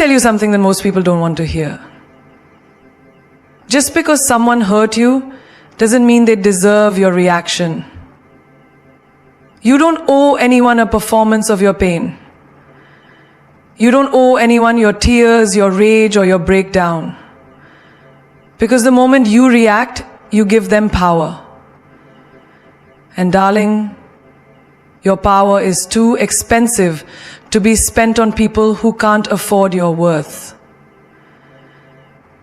tell you something that most people don't want to hear. Just because someone hurt you doesn't mean they deserve your reaction. You don't owe anyone a performance of your pain. You don't owe anyone your tears, your rage, or your breakdown. Because the moment you react, you give them power. And darling, your power is too expensive to be spent on people who can't afford your worth.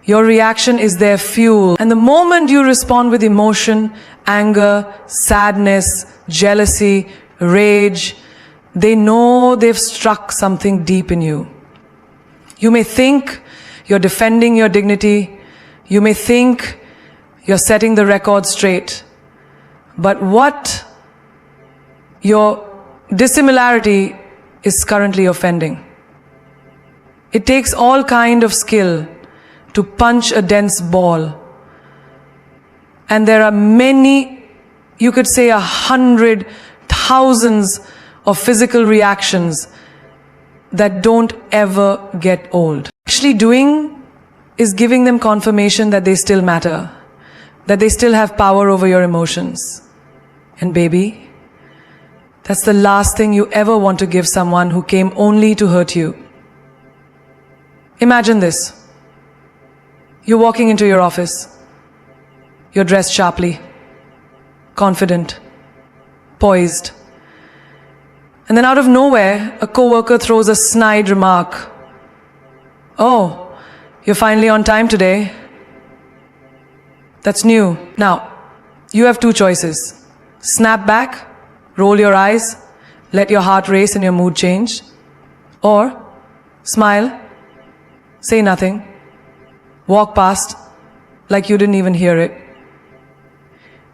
Your reaction is their fuel. And the moment you respond with emotion, anger, sadness, jealousy, rage, they know they've struck something deep in you. You may think you're defending your dignity. You may think you're setting the record straight. But what your dissimilarity is currently offending. It takes all kind of skill to punch a dense ball. And there are many, you could say 100, thousands of physical reactions that don't ever get old. Actually doing is giving them confirmation that they still matter, that they still have power over your emotions. And baby, that's the last thing you ever want to give someone who came only to hurt you. Imagine this. You're walking into your office. You're dressed sharply, confident, poised. And then out of nowhere, a coworker throws a snide remark. "Oh, you're finally on time today." That's new. Now, you have two choices. Snap back, roll your eyes, let your heart race and your mood change. Or smile, say nothing, walk past like you didn't even hear it.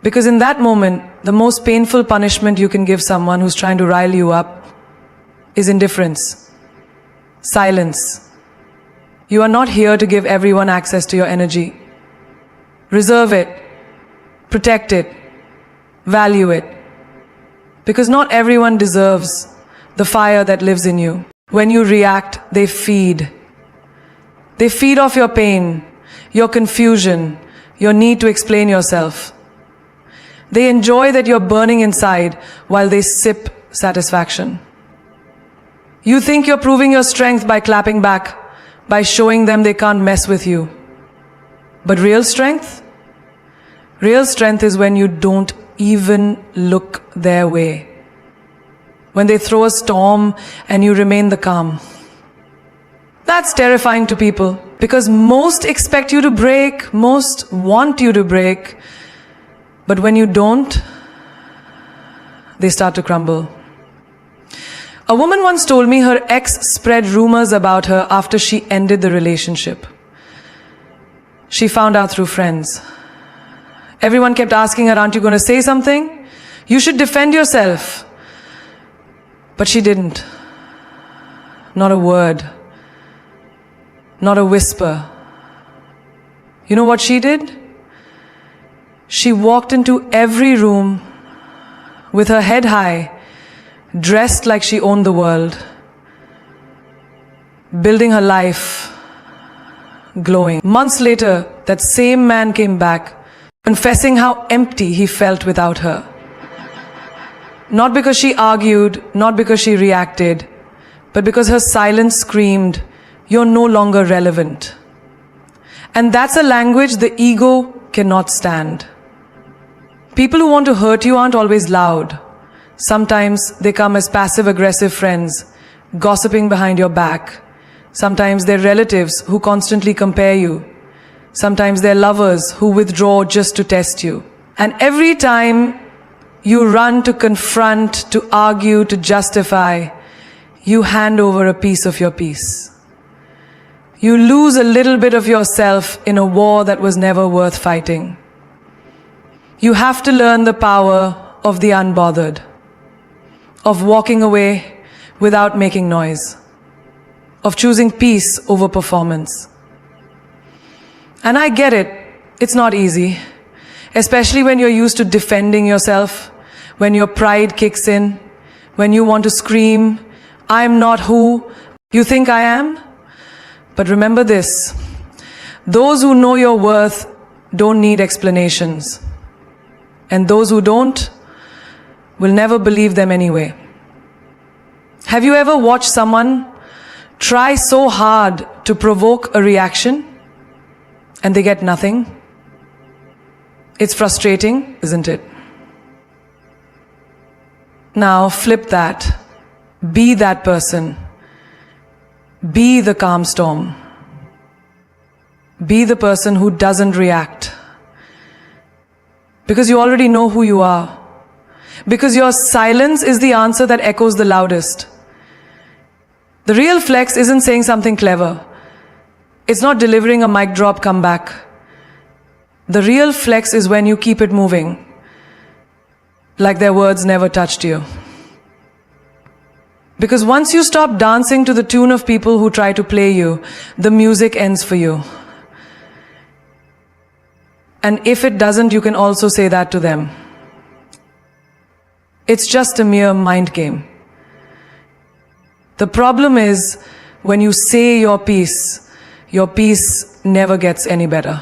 Because in that moment, the most painful punishment you can give someone who's trying to rile you up is indifference, silence. You are not here to give everyone access to your energy. Reserve it, protect it, value it. Because not everyone deserves the fire that lives in you. When you react, they feed. They feed off your pain, your confusion, your need to explain yourself. They enjoy that you're burning inside while they sip satisfaction. You think you're proving your strength by clapping back, by showing them they can't mess with you. But real strength is when you don't even look their way. When they throw a storm and you remain the calm. That's terrifying to people because most expect you to break, most want you to break. But when you don't, they start to crumble. A woman once told me her ex spread rumors about her after she ended the relationship. She found out through friends. Everyone kept asking her, "Aren't you going to say something? You should defend yourself." But she didn't. Not a word. Not a whisper. You know what she did? She walked into every room with her head high, dressed like she owned the world, building her life, glowing. Months later, that same man came back, confessing how empty he felt without her. Not because she argued, not because she reacted, but because her silence screamed, "You're no longer relevant." And that's a language the ego cannot stand. People who want to hurt you aren't always loud. Sometimes they come as passive-aggressive friends, gossiping behind your back. Sometimes they're relatives who constantly compare you. Sometimes they're lovers who withdraw just to test you. And every time you run to confront, to argue, to justify, you hand over a piece of your peace. You lose a little bit of yourself in a war that was never worth fighting. You have to learn the power of the unbothered, of walking away without making noise, of choosing peace over performance. And I get it, it's not easy, especially when you're used to defending yourself, when your pride kicks in, when you want to scream, "I'm not who you think I am." But remember this, those who know your worth don't need explanations. And those who don't will never believe them anyway. Have you ever watched someone try so hard to provoke a reaction and they get nothing? It's frustrating, isn't it? Now flip that. Be that person. Be the calm storm. Be the person who doesn't react. Because you already know who you are. Because your silence is the answer that echoes the loudest. The real flex isn't saying something clever. It's not delivering a mic drop comeback. The real flex is when you keep it moving, like their words never touched you. Because once you stop dancing to the tune of people who try to play you, the music ends for you. And if it doesn't, you can also say that to them. It's just a mere mind game. The problem is when you say your piece never gets any better.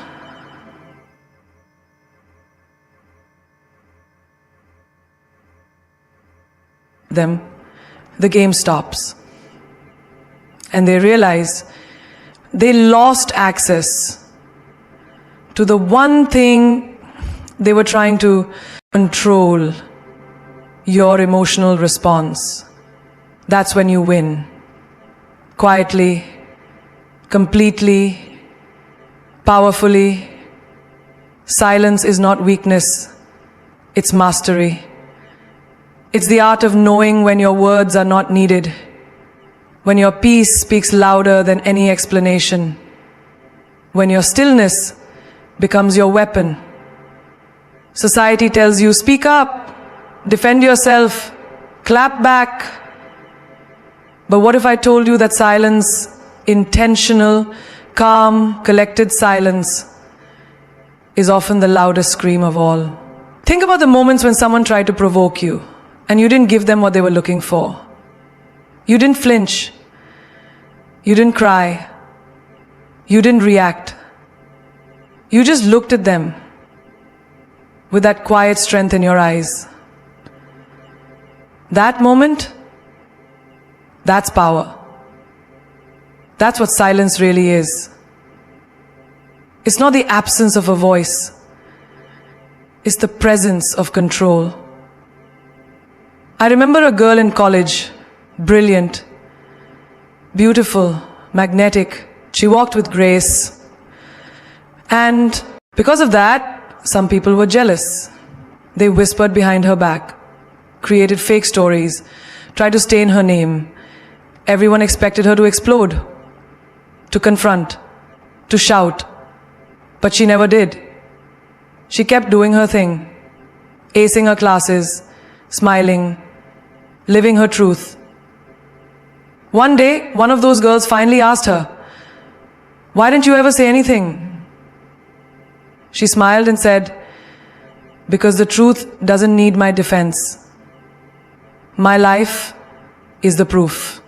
Them, the game stops. And they realize they lost access to the one thing they were trying to control, your emotional response. That's when you win. Quietly, completely, powerfully. Silence is not weakness, it's mastery. It's the art of knowing when your words are not needed, when your peace speaks louder than any explanation, when your stillness becomes your weapon. Society tells you, speak up, defend yourself, clap back. But what if I told you that silence, intentional, calm, collected silence, is often the loudest scream of all? Think about the moments when someone tried to provoke you, and you didn't give them what they were looking for. You didn't flinch. You didn't cry. You didn't react. You just looked at them with that quiet strength in your eyes. That moment, that's power. That's what silence really is. It's not the absence of a voice. It's the presence of control. I remember a girl in college, brilliant, beautiful, magnetic. She walked with grace. And because of that, some people were jealous. They whispered behind her back, created fake stories, tried to stain her name. Everyone expected her to explode, to confront, to shout. But she never did. She kept doing her thing, acing her classes, smiling, living her truth. One day, one of those girls finally asked her, "Why didn't you ever say anything?" She smiled and said, "Because the truth doesn't need my defense. My life is the proof."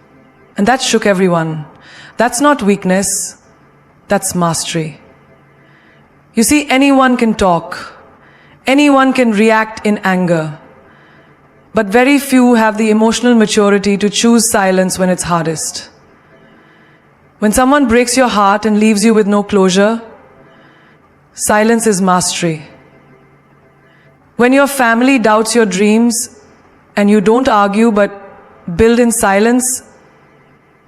And that shook everyone. That's not weakness, that's mastery. You see, anyone can talk, anyone can react in anger, but very few have the emotional maturity to choose silence when it's hardest. When someone breaks your heart and leaves you with no closure, silence is mastery. When your family doubts your dreams and you don't argue but build in silence,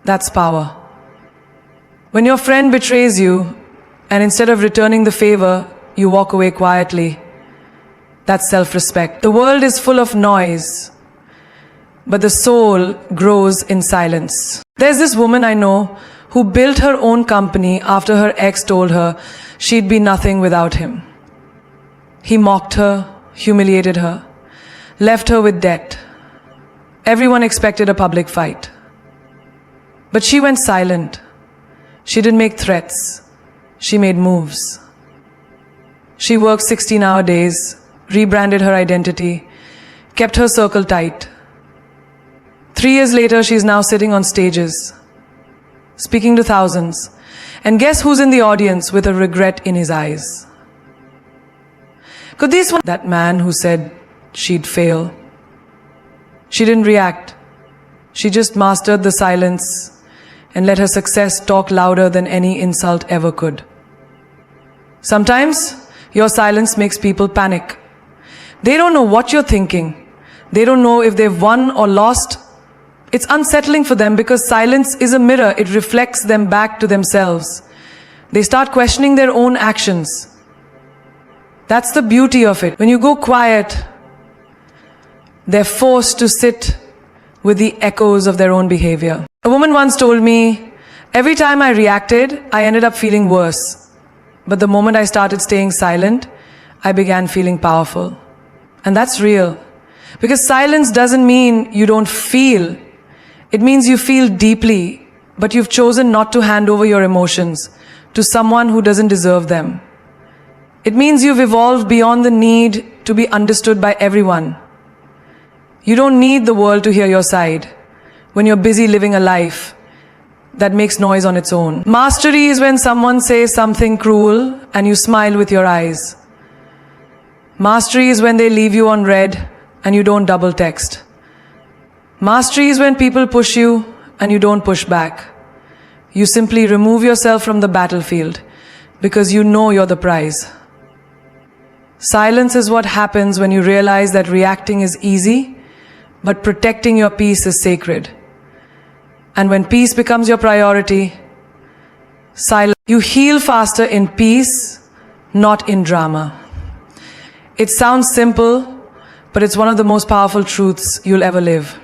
that's power. When your friend betrays you and instead of returning the favor, you walk away quietly, that's self-respect. The world is full of noise, but the soul grows in silence. There's this woman I know who built her own company after her ex told her she'd be nothing without him. He mocked her, humiliated her, left her with debt. Everyone expected a public fight. But she went silent. She didn't make threats. She made moves. She worked 16-hour days, rebranded her identity, kept her circle tight. 3 years later, she's now sitting on stages, speaking to thousands. And guess who's in the audience with a regret in his eyes? Could this one, that man who said she'd fail? She didn't react. She just mastered the silence and let her success talk louder than any insult ever could. Sometimes your silence makes people panic. They don't know what you're thinking. They don't know if they've won or lost. It's unsettling for them because silence is a mirror. It reflects them back to themselves. They start questioning their own actions. That's the beauty of it. When you go quiet, they're forced to sit with the echoes of their own behavior. A woman once told me, every time I reacted, I ended up feeling worse. But the moment I started staying silent, I began feeling powerful. And that's real. Because silence doesn't mean you don't feel. It means you feel deeply, but you've chosen not to hand over your emotions to someone who doesn't deserve them. It means you've evolved beyond the need to be understood by everyone. You don't need the world to hear your side when you're busy living a life that makes noise on its own. Mastery is when someone says something cruel and you smile with your eyes. Mastery is when they leave you on red and you don't double text. Mastery is when people push you and you don't push back. You simply remove yourself from the battlefield because you know you're the prize. Silence is what happens when you realize that reacting is easy, but protecting your peace is sacred. And when peace becomes your priority, you heal faster in peace, not in drama. It sounds simple, but it's one of the most powerful truths you'll ever live.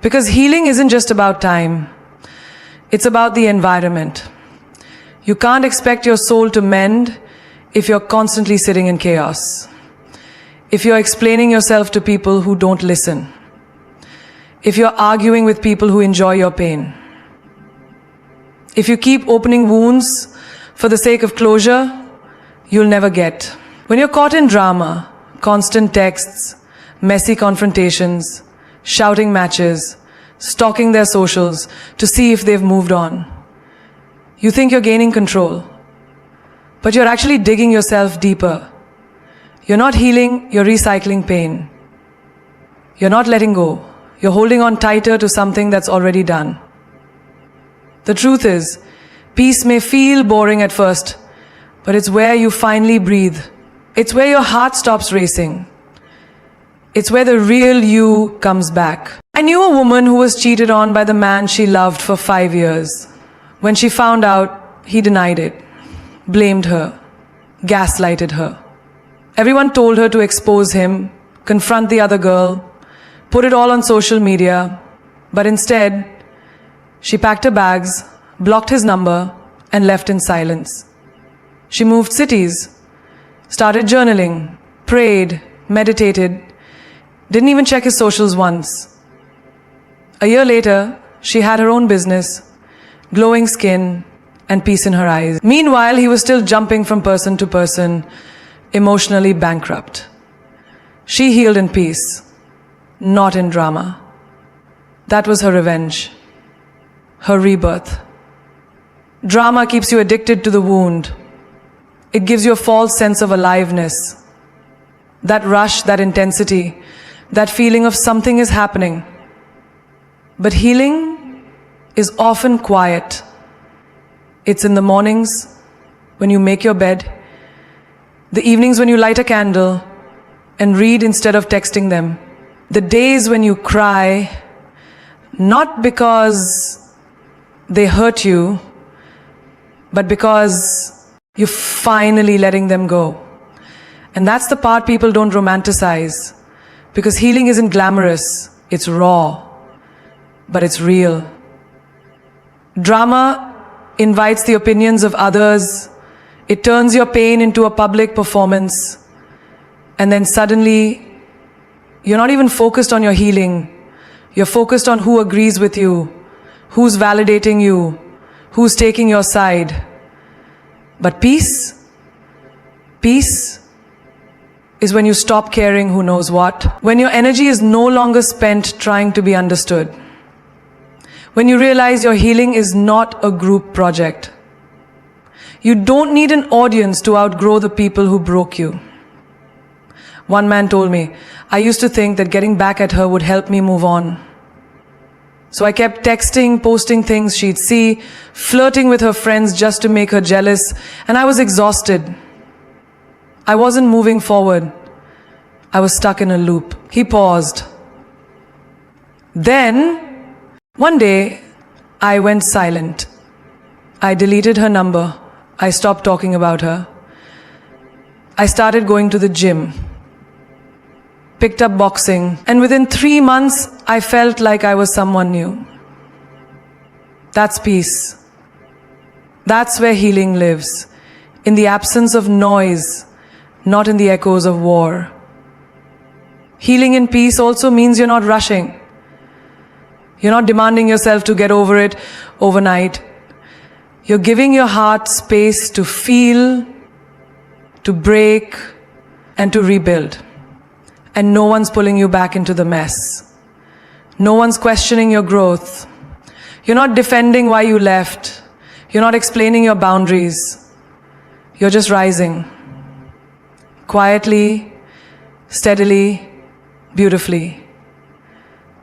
Because healing isn't just about time. It's about the environment. You can't expect your soul to mend if you're constantly sitting in chaos. If you're explaining yourself to people who don't listen. If you're arguing with people who enjoy your pain. If you keep opening wounds for the sake of closure, you'll never get. When you're caught in drama, constant texts, messy confrontations, shouting matches, stalking their socials to see if they've moved on, you think you're gaining control, but you're actually digging yourself deeper. You're not healing, you're recycling pain. You're not letting go. You're holding on tighter to something that's already done. The truth is, peace may feel boring at first, but it's where you finally breathe. It's where your heart stops racing. It's where the real you comes back. I knew a woman who was cheated on by the man she loved for 5 years. When she found out, he denied it, blamed her, gaslighted her. Everyone told her to expose him, confront the other girl, put it all on social media, but instead, she packed her bags, blocked his number, and left in silence. She moved cities, started journaling, prayed, meditated, didn't even check his socials once. A year later, she had her own business, glowing skin, and peace in her eyes. Meanwhile, he was still jumping from person to person, emotionally bankrupt. She healed in peace, not in drama. That was her revenge, her rebirth. Drama keeps you addicted to the wound. It gives you a false sense of aliveness. That rush, that intensity, that feeling of something is happening. But healing is often quiet. It's in the mornings when you make your bed, the evenings when you light a candle and read instead of texting them, the days when you cry, not because they hurt you, but because you're finally letting them go. And that's the part people don't romanticize, because healing isn't glamorous, it's raw, but it's real. Drama invites the opinions of others. It turns your pain into a public performance. And then suddenly, you're not even focused on your healing. You're focused on who agrees with you, who's validating you, who's taking your side. But peace is when you stop caring who knows what. When your energy is no longer spent trying to be understood. When you realize your healing is not a group project. You don't need an audience to outgrow the people who broke you. One man told me, I used to think that getting back at her would help me move on. So I kept texting, posting things she'd see, flirting with her friends just to make her jealous, and I was exhausted. I wasn't moving forward. I was stuck in a loop. He paused. Then, one day, I went silent. I deleted her number. I stopped talking about her. I started going to the gym, picked up boxing, and within 3 months, I felt like I was someone new. That's peace. That's where healing lives, in the absence of noise, not in the echoes of war. Healing in peace also means you're not rushing. You're not demanding yourself to get over it overnight. You're giving your heart space to feel, to break, and to rebuild. And no one's pulling you back into the mess. No one's questioning your growth. You're not defending why you left. You're not explaining your boundaries. You're just rising. Quietly, steadily, beautifully.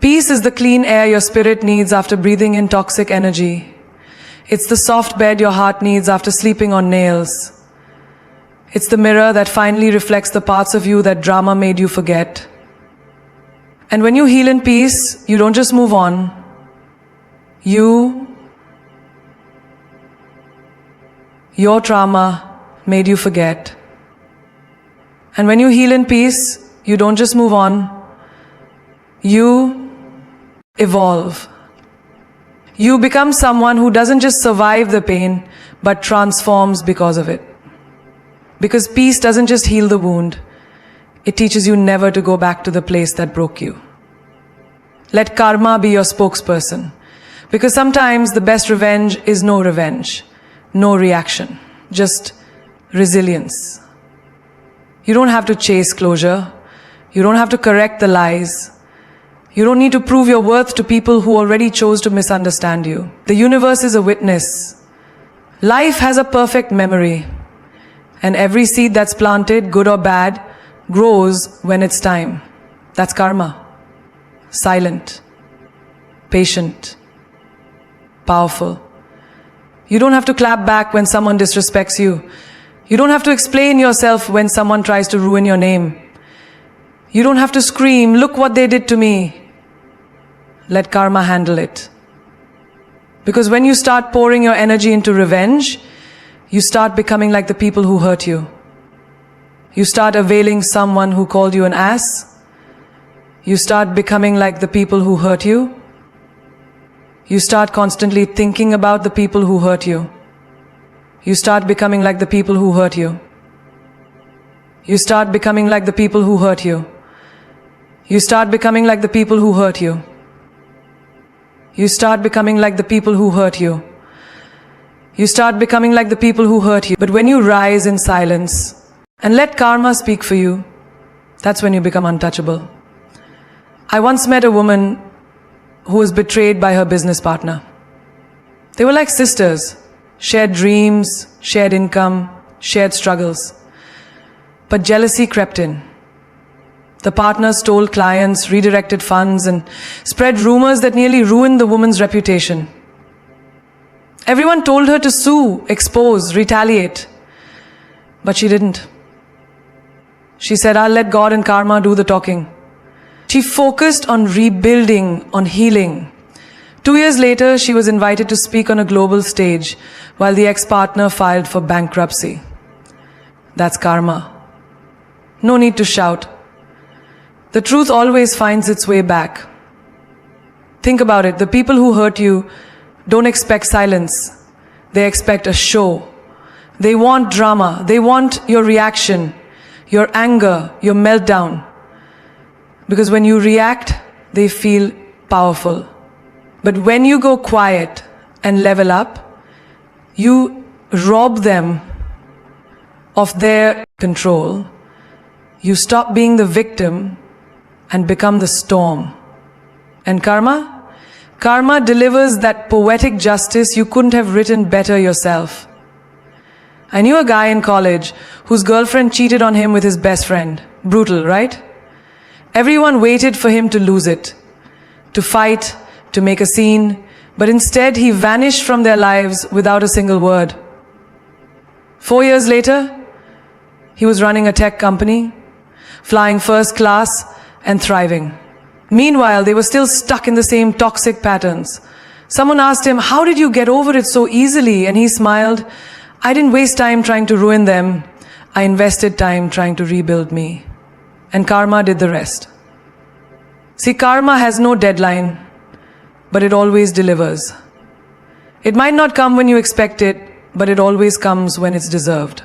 Peace is the clean air your spirit needs after breathing in toxic energy. It's the soft bed your heart needs after sleeping on nails. It's the mirror that finally reflects the parts of you that drama made you forget. And when you heal in peace, you don't just move on. Your trauma made you forget. And when you heal in peace, you don't just move on. You evolve. You become someone who doesn't just survive the pain, but transforms because of it. Because peace doesn't just heal the wound, it teaches you never to go back to the place that broke you. Let karma be your spokesperson. Because sometimes the best revenge is no revenge, no reaction, just resilience. You don't have to chase closure. You don't have to correct the lies. You don't need to prove your worth to people who already chose to misunderstand you. The universe is a witness. Life has a perfect memory. And every seed that's planted, good or bad, grows when it's time. That's karma. Silent, patient, powerful. You don't have to clap back when someone disrespects you. You don't have to explain yourself when someone tries to ruin your name. You don't have to scream, look what they did to me. Let karma handle it. Because when you start pouring your energy into revenge, you start becoming like the people who hurt you. You start availing someone who called you an ass. You start becoming like the people who hurt you. You start constantly thinking about the people who hurt you. You start becoming like the people who hurt you. You start becoming like the people who hurt you. You start becoming like the people who hurt you. You start becoming like the people who hurt you. You start becoming like the people who hurt you. But when you rise in silence and let karma speak for you, that's when you become untouchable. I once met a woman who was betrayed by her business partner. They were like sisters, shared dreams, shared income, shared struggles. But jealousy crept in. The partner stole clients, redirected funds, and spread rumors that nearly ruined the woman's reputation. Everyone told her to sue, expose, retaliate. But she didn't. She said, I'll let God and karma do the talking. She focused on rebuilding, on healing. 2 years later, she was invited to speak on a global stage while the ex-partner filed for bankruptcy. That's karma. No need to shout. The truth always finds its way back. Think about it. The people who hurt you don't expect silence. They expect a show. They want drama. They want your reaction, your anger, your meltdown. Because when you react, they feel powerful. But when you go quiet and level up, you rob them of their control. You stop being the victim and become the storm. And karma? Karma delivers that poetic justice you couldn't have written better yourself. I knew a guy in college whose girlfriend cheated on him with his best friend. Brutal, right? Everyone waited for him to lose it, to fight, to make a scene, but instead he vanished from their lives without a single word. 4 years later, he was running a tech company, flying first class and thriving. Meanwhile, they were still stuck in the same toxic patterns. Someone asked him, "How did you get over it so easily?" And he smiled, "I didn't waste time trying to ruin them. I invested time trying to rebuild me." And karma did the rest. See, karma has no deadline, but it always delivers. It might not come when you expect it, but it always comes when it's deserved.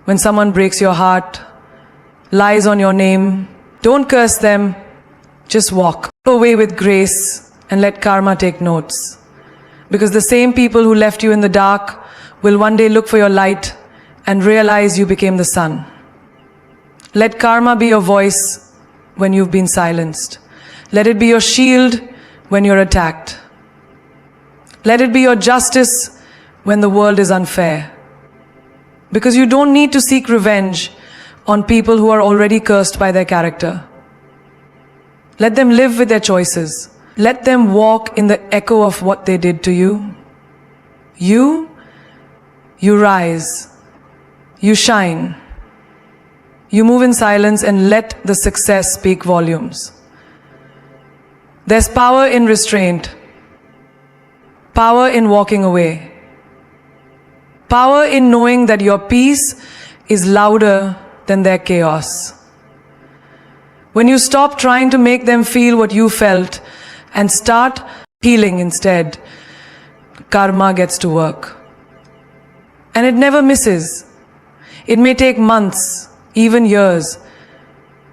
When someone breaks your heart, lies on your name, don't curse them, just walk away with grace and let karma take notes. Because the same people who left you in the dark will one day look for your light and realize you became the sun. Let karma be your voice when you've been silenced. Let it be your shield when you're attacked. Let it be your justice when the world is unfair. Because you don't need to seek revenge on people who are already cursed by their character. Let them live with their choices. Let them walk in the echo of what they did to you. You rise. You shine. You move in silence and let the success speak volumes. There's power in restraint. Power in walking away. Power in knowing that your peace is louder than their chaos. When you stop trying to make them feel what you felt and start healing instead, karma gets to work. And it never misses. It may take months, even years,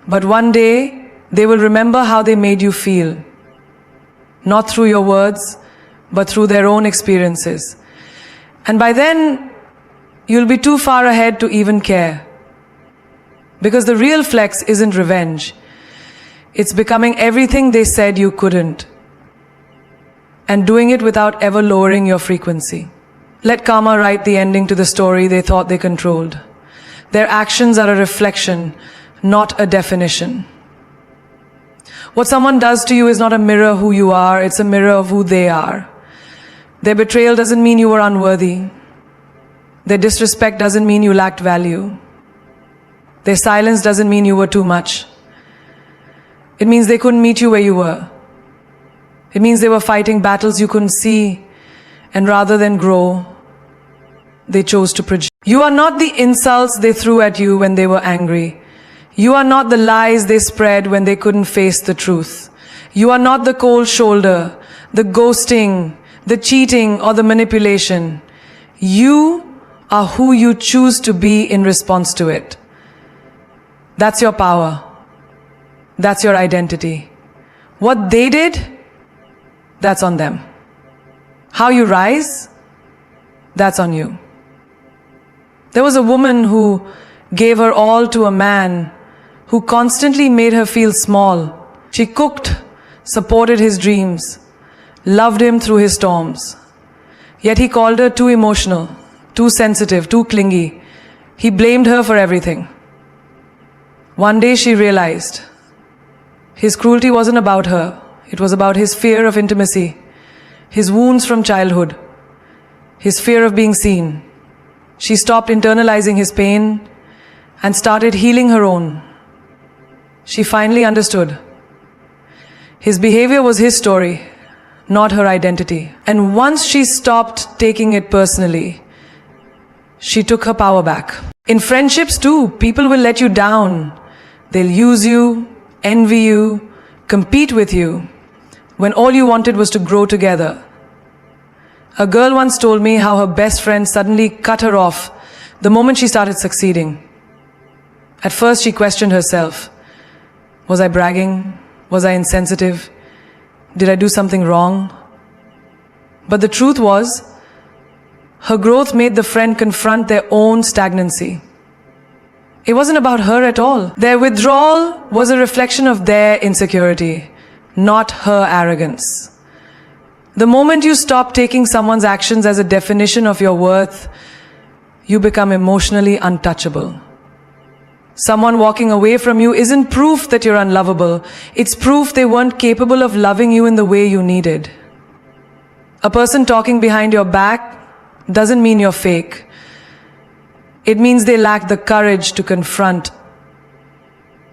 but one day they will remember how they made you feel. Not through your words, but through their own experiences. And by then, you'll be too far ahead to even care. Because the real flex isn't revenge. It's becoming everything they said you couldn't. And doing it without ever lowering your frequency. Let karma write the ending to the story they thought they controlled. Their actions are a reflection, not a definition. What someone does to you is not a mirror of who you are, it's a mirror of who they are. Their betrayal doesn't mean you were unworthy. Their disrespect doesn't mean you lacked value. Their silence doesn't mean you were too much. It means they couldn't meet you where you were. It means they were fighting battles you couldn't see, and rather than grow, they chose to project. You are not the insults they threw at you when they were angry. You are not the lies they spread when they couldn't face the truth. You are not the cold shoulder, the ghosting, the cheating, or the manipulation. You are who you choose to be in response to it. That's your power. That's your identity. What they did, that's on them. How you rise, that's on you. There was a woman who gave her all to a man who constantly made her feel small. She cooked, supported his dreams, loved him through his storms. Yet he called her too emotional, too sensitive, too clingy. He blamed her for everything. One day she realized his cruelty wasn't about her. It was about his fear of intimacy, his wounds from childhood, his fear of being seen. She stopped internalizing his pain and started healing her own. She finally understood. His behavior was his story, not her identity. And once she stopped taking it personally, she took her power back. In friendships too, people will let you down. They'll use you, envy you, compete with you, when all you wanted was to grow together. A girl once told me how her best friend suddenly cut her off the moment she started succeeding. At first she questioned herself. Was I bragging? Was I insensitive? Did I do something wrong? But the truth was, her growth made the friend confront their own stagnancy. It wasn't about her at all. Their withdrawal was a reflection of their insecurity, not her arrogance. The moment you stop taking someone's actions as a definition of your worth, you become emotionally untouchable. Someone walking away from you isn't proof that you're unlovable. It's proof they weren't capable of loving you in the way you needed. A person talking behind your back doesn't mean you're fake. It means they lack the courage to confront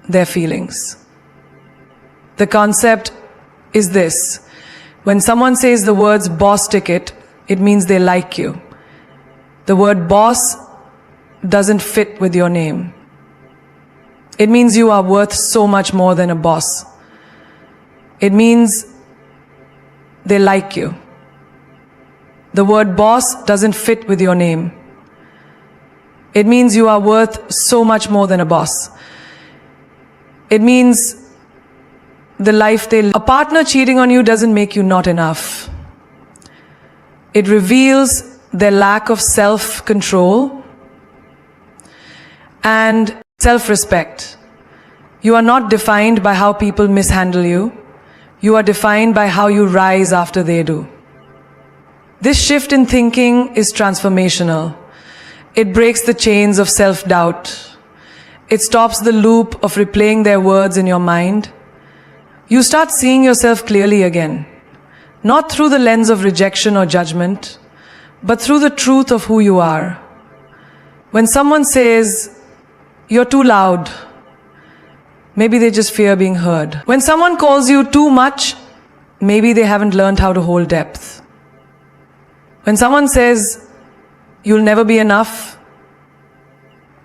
their feelings. The concept is this. When someone says the words boss ticket, it means they like you. The word boss doesn't fit with your name. It means you are worth so much more than a boss. It means they like you. The word boss doesn't fit with your name. It means you are worth so much more than a boss. It means the life they live. A partner cheating on you doesn't make you not enough. It reveals their lack of self-control and self-respect. You are not defined by how people mishandle you. You are defined by how you rise after they do. This shift in thinking is transformational. It breaks the chains of self-doubt. It stops the loop of replaying their words in your mind. You start seeing yourself clearly again, not through the lens of rejection or judgment, but through the truth of who you are. When someone says, "You're too loud," maybe they just fear being heard. When someone calls you too much, maybe they haven't learned how to hold depth. When someone says, "You'll never be enough,"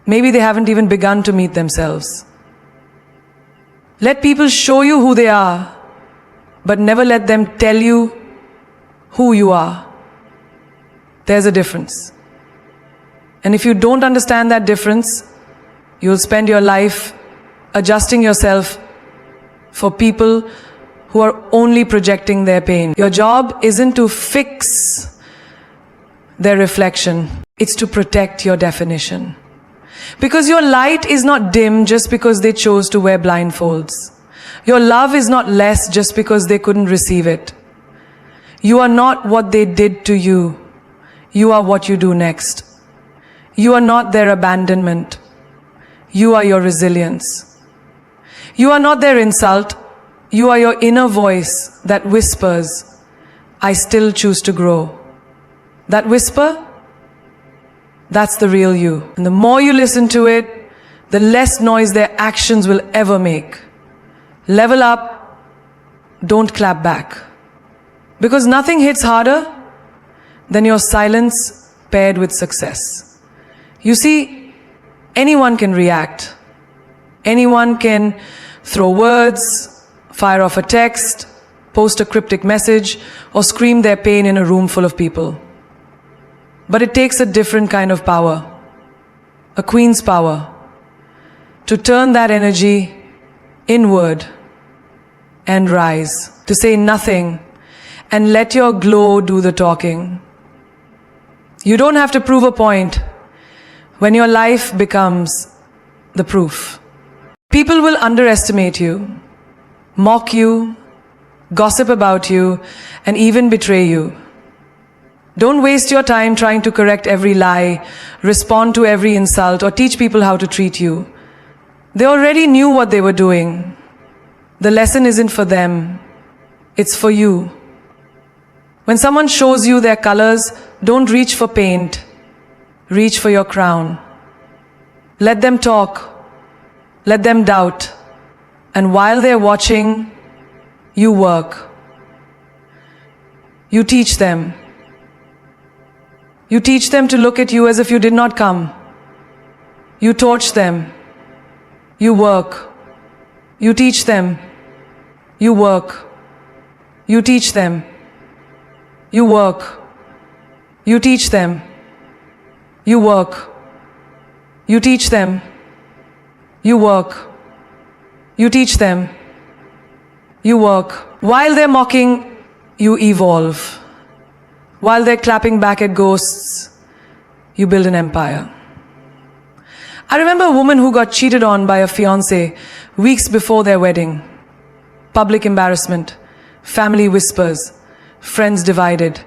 maybe they haven't even begun to meet themselves. Let people show you who they are, but never let them tell you who you are. There's a difference. And if you don't understand that difference, you'll spend your life adjusting yourself for people who are only projecting their pain. Your job isn't to fix their reflection, it's to protect your definition. Because your light is not dim just because they chose to wear blindfolds. Your love is not less just because they couldn't receive it. You are not what they did to you. You are what you do next. You are not their abandonment. You are your resilience. You are not their insult. You are your inner voice that whispers, "I still choose to grow." That whisper, that's the real you. And the more you listen to it, the less noise their actions will ever make. Level up, don't clap back. Because nothing hits harder than your silence paired with success. You see, anyone can react. Anyone can throw words, fire off a text, post a cryptic message, or scream their pain in a room full of people. But it takes a different kind of power, a queen's power, to turn that energy inward and rise, to say nothing and let your glow do the talking. You don't have to prove a point when your life becomes the proof. People will underestimate you, mock you, gossip about you, and even betray you. Don't waste your time trying to correct every lie, respond to every insult, or teach people how to treat you. They already knew what they were doing. The lesson isn't for them, it's for you. When someone shows you their colors, don't reach for paint, reach for your crown. Let them talk, let them doubt, and while they're watching, you work. You teach them. You teach them to look at you as if you did not come. You torch them. You work. You teach them. You work. You teach them. You work. You teach them. You work. You teach them. You work. You teach them. You work. While they're mocking, you evolve. While they're clapping back at ghosts, you build an empire. I remember a woman who got cheated on by a fiancé weeks before their wedding. Public embarrassment, family whispers, friends divided.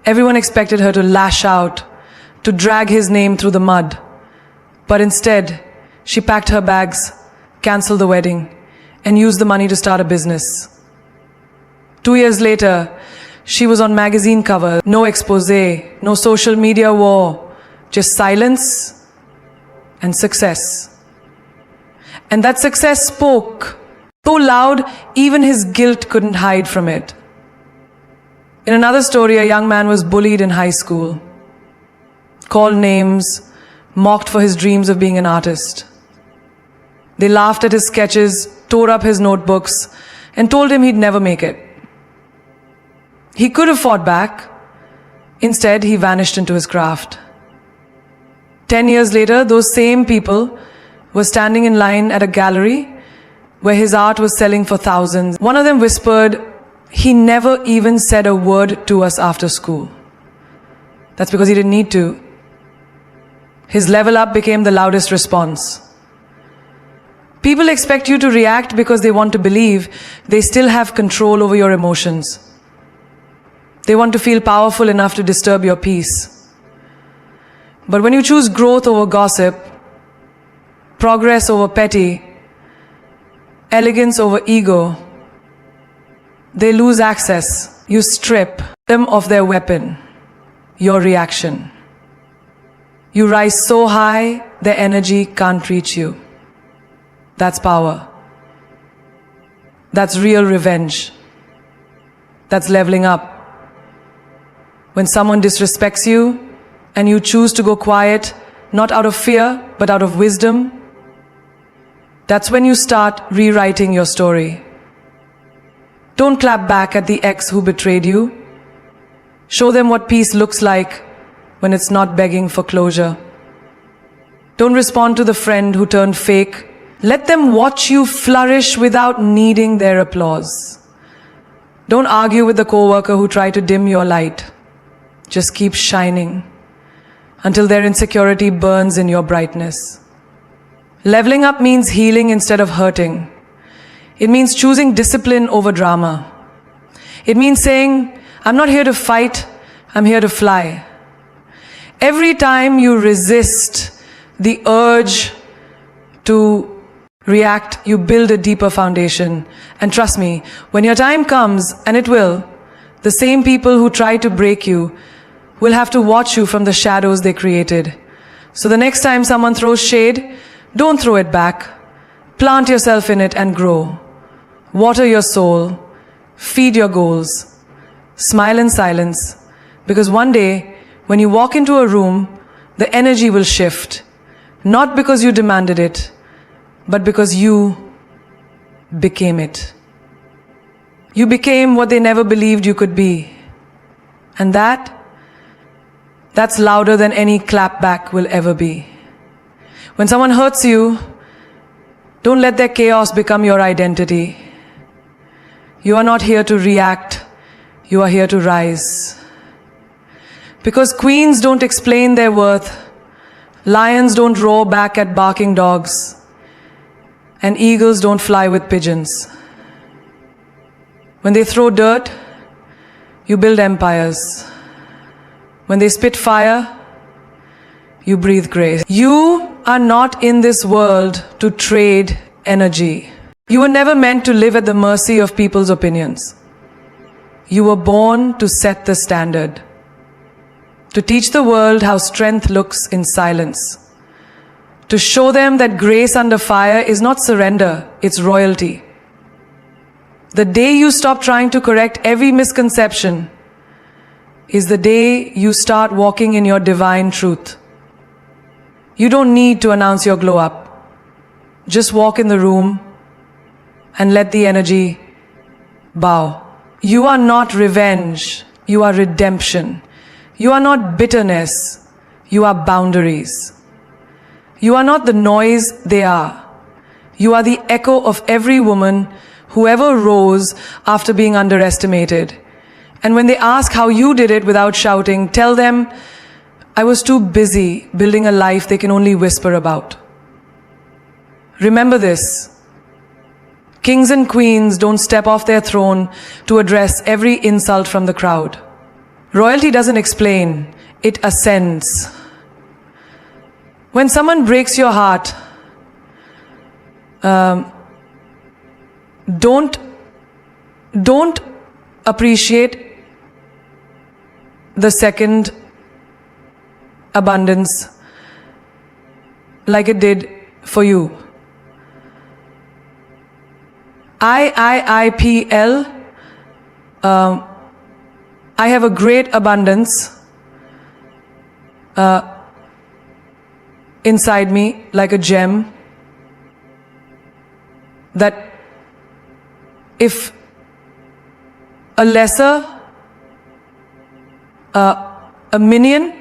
Everyone expected her to lash out, to drag his name through the mud. But instead, she packed her bags, cancelled the wedding, and used the money to start a business. 2 years later, she was on magazine cover, no expose, no social media war, just silence and success. And that success spoke so loud, even his guilt couldn't hide from it. In another story, a young man was bullied in high school, called names, mocked for his dreams of being an artist. They laughed at his sketches, tore up his notebooks, and told him he'd never make it. He could have fought back. Instead, he vanished into his craft. 10 years later, those same people were standing in line at a gallery where his art was selling for thousands. One of them whispered, "He never even said a word to us after school." That's because he didn't need to. His level up became the loudest response. People expect you to react because they want to believe they still have control over your emotions. They want to feel powerful enough to disturb your peace. But when you choose growth over gossip, progress over petty, elegance over ego, they lose access. You strip them of their weapon, your reaction. You rise so high, their energy can't reach you. That's power. That's real revenge. That's leveling up. When someone disrespects you and you choose to go quiet, not out of fear, but out of wisdom, that's when you start rewriting your story. Don't clap back at the ex who betrayed you. Show them what peace looks like when it's not begging for closure. Don't respond to the friend who turned fake. Let them watch you flourish without needing their applause. Don't argue with the coworker who tried to dim your light. Just keep shining until their insecurity burns in your brightness. Leveling up means healing instead of hurting. It means choosing discipline over drama. It means saying, "I'm not here to fight, I'm here to fly." Every time you resist the urge to react, you build a deeper foundation. And trust me, when your time comes, and it will, the same people who try to break you will have to watch you from the shadows they created. So the next time someone throws shade, don't throw it back. Plant yourself in it and grow. Water your soul. Feed your goals. Smile in silence. Because one day, when you walk into a room, the energy will shift. Not because you demanded it, but because you became it. You became what they never believed you could be. And that's louder than any clapback will ever be. When someone hurts you, don't let their chaos become your identity. You are not here to react, you are here to rise. Because queens don't explain their worth, lions don't roar back at barking dogs, and eagles don't fly with pigeons. When they throw dirt, you build empires. When they spit fire, you breathe grace. You are not in this world to trade energy. You were never meant to live at the mercy of people's opinions. You were born to set the standard, to teach the world how strength looks in silence, to show them that grace under fire is not surrender, it's royalty. The day you stop trying to correct every misconception is the day you start walking in your divine truth. You don't need to announce your glow up. Just walk in the room and let the energy bow. You are not revenge, you are redemption. You are not bitterness, you are boundaries. You are not the noise they are. You are the echo of every woman who ever rose after being underestimated. And when they ask how you did it without shouting, tell them, I was too busy building a life they can only whisper about. Remember this. Kings and queens don't step off their throne to address every insult from the crowd. Royalty doesn't explain, it ascends. When someone breaks your heart, don't appreciate the second abundance like it did for you. IIPL, I have a great abundance inside me like a gem that if a lesser, a minion